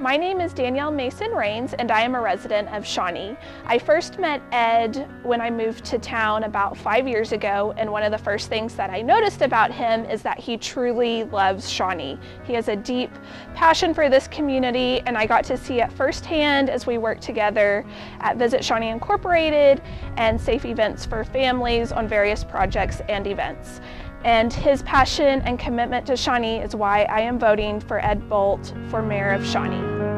My name is Danielle Mason-Rains and I am a resident of Shawnee. I first met Ed when I moved to town about 5 years ago, and one of the first things that I noticed about him is that he truly loves Shawnee. He has a deep passion for this community, and I got to see it firsthand as we worked together at Visit Shawnee Incorporated and Safe Events for Families on various projects and events. And his passion and commitment to Shawnee is why I am voting for Ed Bolt for Mayor of Shawnee.